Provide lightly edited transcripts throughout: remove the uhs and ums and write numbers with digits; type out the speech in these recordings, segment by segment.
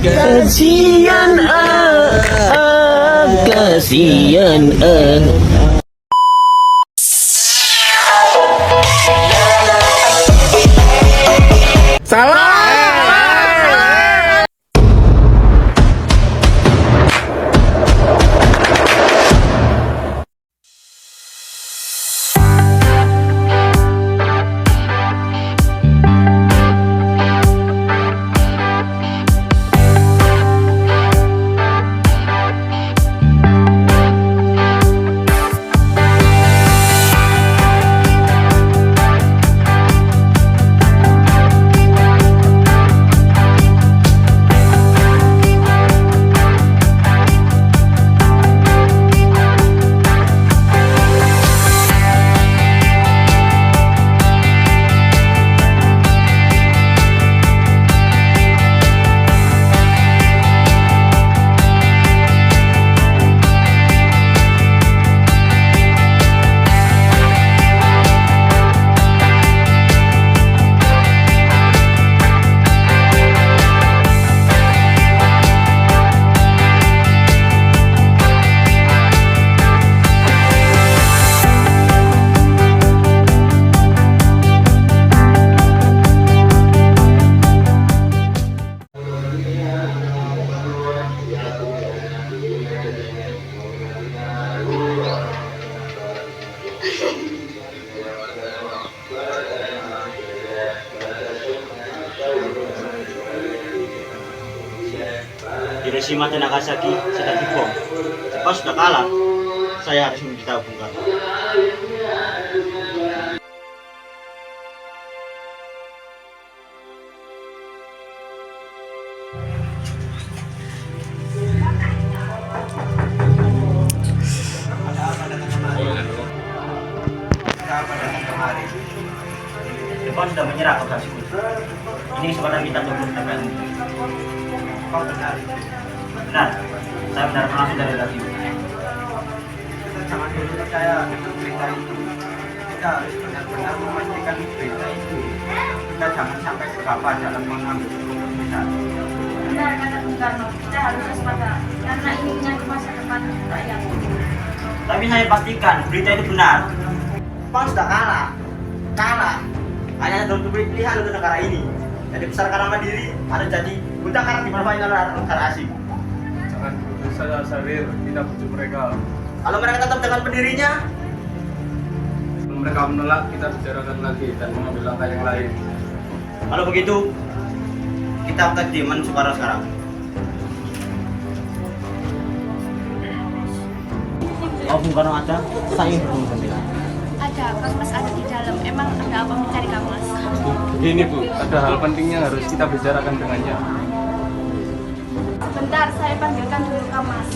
Kasian kasian Hiroshima dan Nagasaki sedang dibom. Jepang sudah kalah. Saya harus memberitahu Bung Karno. Jepang sudah menyerah ke Brasil. Ini kesempatan kita untuk menetapkan. Kau benar. Benar, saya benar langsung dari radio. Kita jangan dulu percaya dengan berita itu. Kita harus benar-benar memastikan berita itu. Kita jangan sampai gegabah dalam mengambil keputusan. Benar kata Bung Karno, kita harus waspada karena ini menyangkut masa depan rakyat. Tapi saya pastikan berita itu benar. Jepang sudah kalah. Hanya ada dua pilihan untuk negara ini. Jadi besar karena mandiri, ada jadi buta karena dimanfaatkan oleh negara asing. Jangan putus saja Sarir, kita butuh mereka. Kalau mereka tetap dengan pendirinya, Kalau mereka menolak, kita bicarakan lagi dan mengambil langkah yang lain. kalau begitu kita akan dieman Soekarno sekarang. Oh, Bung Karno ada? Saya ingin bertemu dengan Ada, Kang Mas ada di dalam. Emang ada apa mencari Kang Mas? Ini Bu, ada hal penting yang harus kita bicarakan dengannya. Sebentar, saya panggilkan dulu Kang Mas.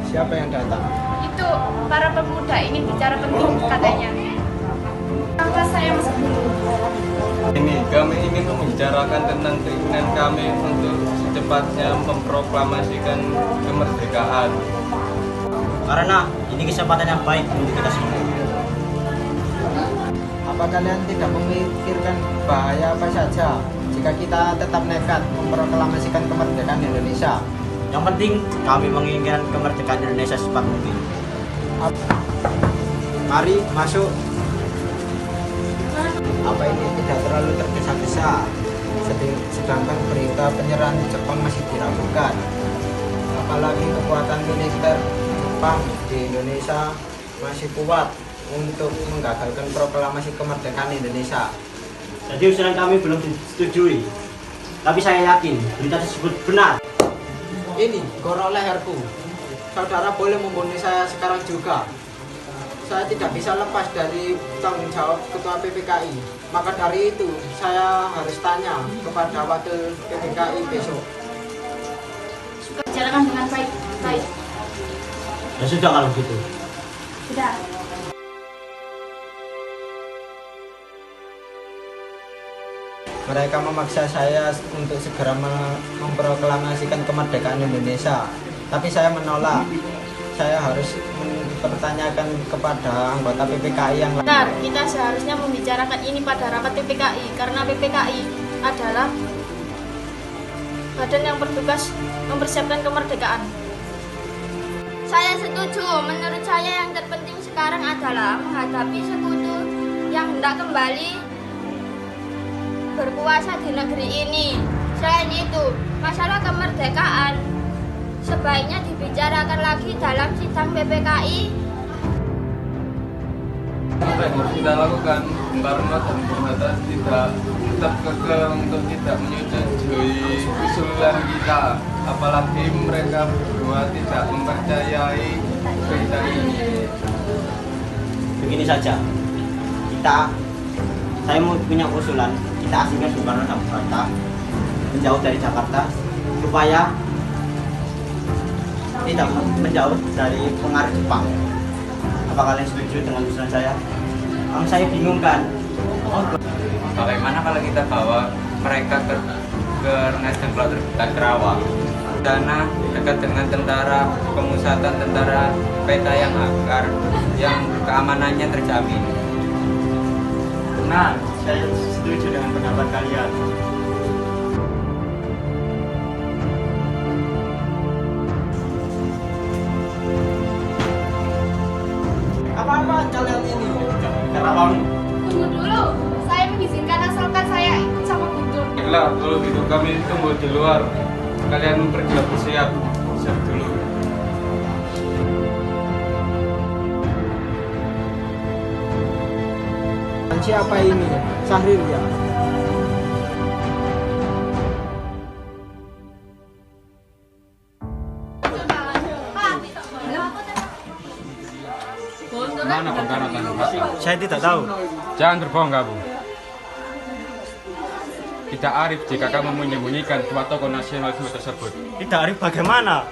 Siapa yang datang? Itu para pemuda ingin bicara penting katanya. Kang Mas, saya masuk dulu. Ini kami ingin membicarakan tentang keinginan kami untuk secepatnya memproklamasikan kemerdekaan. karena ini kesempatan yang baik untuk kita semua. Apa kalian tidak memikirkan bahaya apa saja jika kita tetap nekat memproklamasikan kemerdekaan Indonesia? Yang penting kami menginginkan kemerdekaan Indonesia secepat mungkin. Mari masuk. Apa ini tidak terlalu tergesa-gesa? Sedangkan berita penyerahan Jepang masih diragukan. Apalagi kekuatan militer Jepang di Indonesia masih kuat untuk menggagalkan proklamasi kemerdekaan Indonesia. Jadi usulan kami belum disetujui. Tapi saya yakin berita tersebut benar. Ini gorok leherku. Saudara boleh membunuh saya sekarang juga. Saya tidak bisa lepas dari tanggung jawab Ketua PPKI. Maka dari itu, saya harus tanya kepada Wakil PPKI besok. Suka bicarakan dengan baik. Ya sudah kalau begitu. Sudah. Mereka memaksa saya untuk segera memproklamasikan kemerdekaan Indonesia. Tapi saya menolak. Saya harus mempertanyakan kepada anggota PPKI yang lain. Benar, kita seharusnya membicarakan ini pada rapat PPKI karena PPKI adalah badan yang bertugas mempersiapkan kemerdekaan. Saya setuju. Menurut saya yang terpenting sekarang adalah menghadapi sekutu yang hendak kembali berkuasa di negeri ini. Selain itu, masalah kemerdekaan sebaiknya dibicarakan lagi dalam sidang PPKI. Apa yang harus kita lakukan karena dan pemerintah tidak tetap kekeh untuk tidak menyetujui usulan kita, apalagi mereka berdua tidak mempercayai berita ini. Begini saja, saya mau punya usulan, kita asingkan Soekarno sama Hatta menjauh dari Jakarta supaya tidak menjauh dari pengaruh Jepang. Apa kalian setuju dengan usulan saya? Saya bingung kan. Bagaimana kalau kita bawa mereka ke Rengas Dengklok terdekat Kerawang, dana dekat dengan tentara, pemusatan tentara peta yang agar yang keamanannya terjamin. Nah, saya setuju dengan pendapat kalian. Apa-apa kalian ini? Kerawang. Tunggu dulu, saya mengizinkan asalkan saya ikut sama Guntur. Baiklah, kalau gitu kami tunggu di luar. Kalian bersiap dulu. Siapa ini? Sahril ya? Mana pengkhianatan Hatta? Saya tidak tahu. Jangan berbohong kamu. Tidak arif jika kamu menyembunyikan dua tokoh nasionalisme tersebut. Tidak arif bagaimana?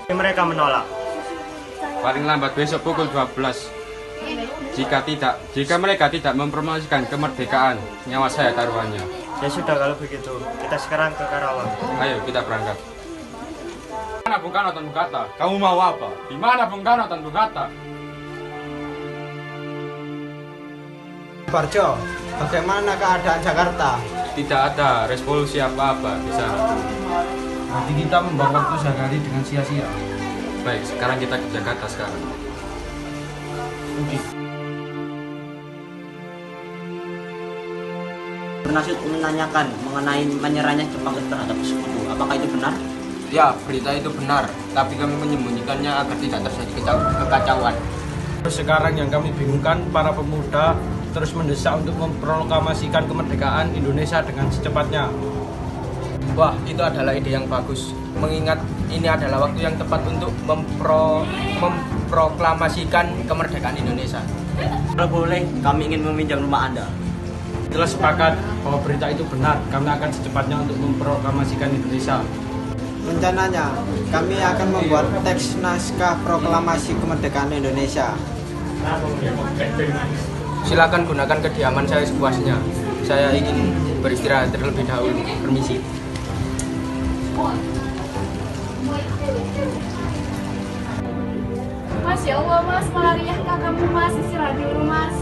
Mereka menolak. Paling lambat besok pukul 12. Jika mereka tidak mempromosikan kemerdekaan, nyawa saya taruhannya. Ya sudah kalau begitu, kita sekarang ke Karawang. Ayo kita berangkat. Di mana Bung Karno dan Bung Hatta? Kamu mau apa? Di mana Bung Karno dan Bung Hatta? Barjo, bagaimana keadaan Jakarta? Tidak ada revolusi apa-apa di sana. Nanti kita membuang waktu sehari dengan sia-sia. Baik, sekarang kita ke Jakarta sekarang. Bernasib menanyakan mengenai menyerahnya Jepang terhadap sekutu. Apakah itu benar? Ya, berita itu benar, tapi kami menyembunyikannya agar tidak terjadi kekacauan. Sekarang yang kami bingungkan, para pemuda terus mendesak untuk memproklamasikan kemerdekaan Indonesia dengan secepatnya. Wah, itu adalah ide yang bagus. Mengingat ini adalah waktu yang tepat untuk memproklamasikan kemerdekaan Indonesia. Kalau boleh, kami ingin meminjam rumah Anda. Telah sepakat bahwa berita itu benar, kami akan secepatnya untuk memproklamasikan Indonesia. Rencananya, kami akan membuat teks naskah proklamasi kemerdekaan Indonesia. Silakan gunakan kediaman saya sepuasnya. Saya ingin beristirahat terlebih dahulu. Permisi. Mas, ya Allah mas, malariah kakakmu mas, istirahat dulu mas.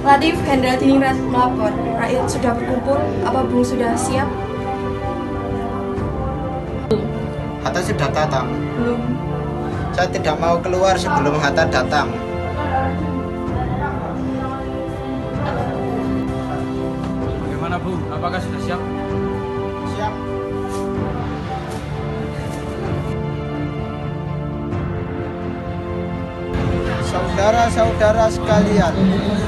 Latif Hendra Diningrat melapor. Rakyat sudah berkumpul, apa Bung sudah siap? Hatta sudah datang. Belum. Saya tidak mau keluar sebelum Hatta datang. Bagaimana Bung? Apakah sudah siap? Siap. Saudara-saudara sekalian,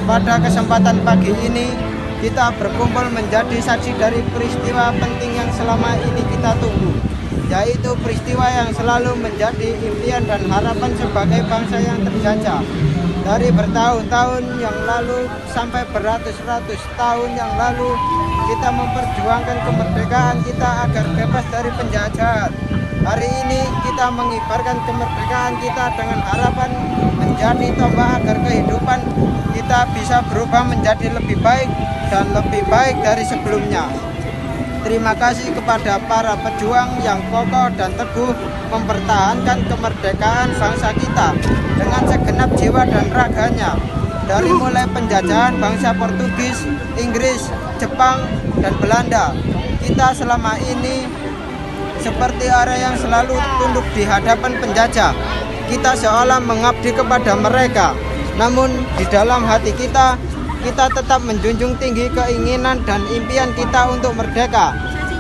pada kesempatan pagi ini kita berkumpul menjadi saksi dari peristiwa penting yang selama ini kita tunggu, yaitu peristiwa yang selalu menjadi impian dan harapan sebagai bangsa yang terjajah. Dari bertahun-tahun yang lalu sampai beratus-ratus tahun yang lalu, kita memperjuangkan kemerdekaan kita agar bebas dari penjajahan. Hari ini kita mengibarkan kemerdekaan kita dengan harapan menjadi tombak agar kehidupan kita bisa berubah menjadi lebih baik dan lebih baik dari sebelumnya. Terima kasih kepada para pejuang yang kokoh dan teguh mempertahankan kemerdekaan bangsa kita dengan segenap jiwa dan raganya. dari mulai penjajahan bangsa Portugis, Inggris, Jepang, dan Belanda. Kita selama ini seperti orang yang selalu tunduk di hadapan penjajah. Kita seolah mengabdi kepada mereka. Namun di dalam hati kita tetap menjunjung tinggi keinginan dan impian kita untuk merdeka.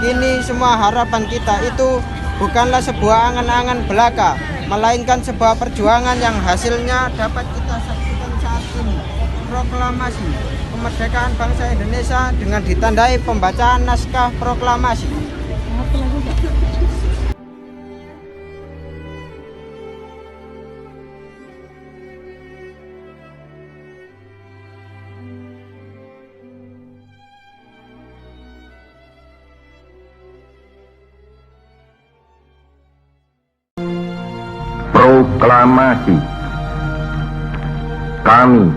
Ini semua harapan kita itu bukanlah sebuah angan-angan belaka, melainkan sebuah perjuangan yang hasilnya dapat kita saksikan saat ini. Proklamasi kemerdekaan bangsa Indonesia dengan ditandai pembacaan naskah proklamasi. Proklamasi. Kami,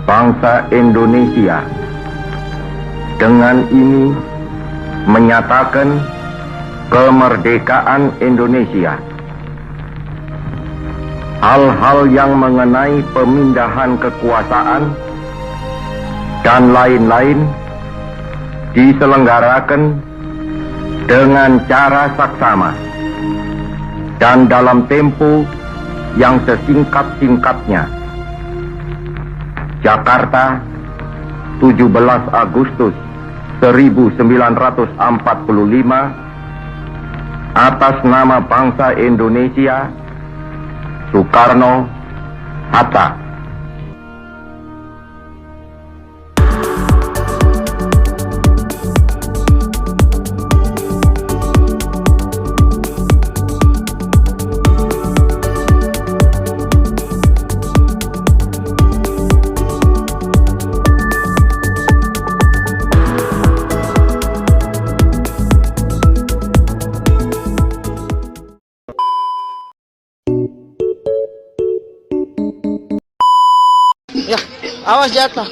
bangsa Indonesia, dengan ini menyatakan kemerdekaan Indonesia. Hal-hal yang mengenai pemindahan kekuasaan dan lain-lain diselenggarakan dengan cara saksama dan dalam tempo yang sesingkat-singkatnya. Jakarta, 17 Agustus 1945, atas nama bangsa Indonesia, Soekarno Hatta. Ya, awas jatuh.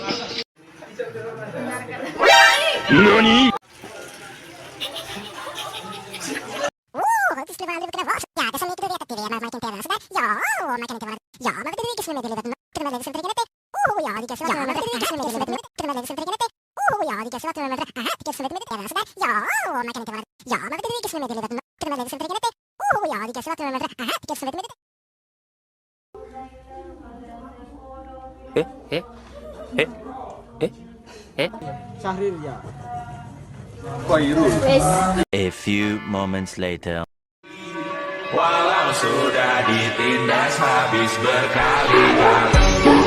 NANI? Syahrir ya. A few moments later. Walau sudah ditindas habis berkali-kali.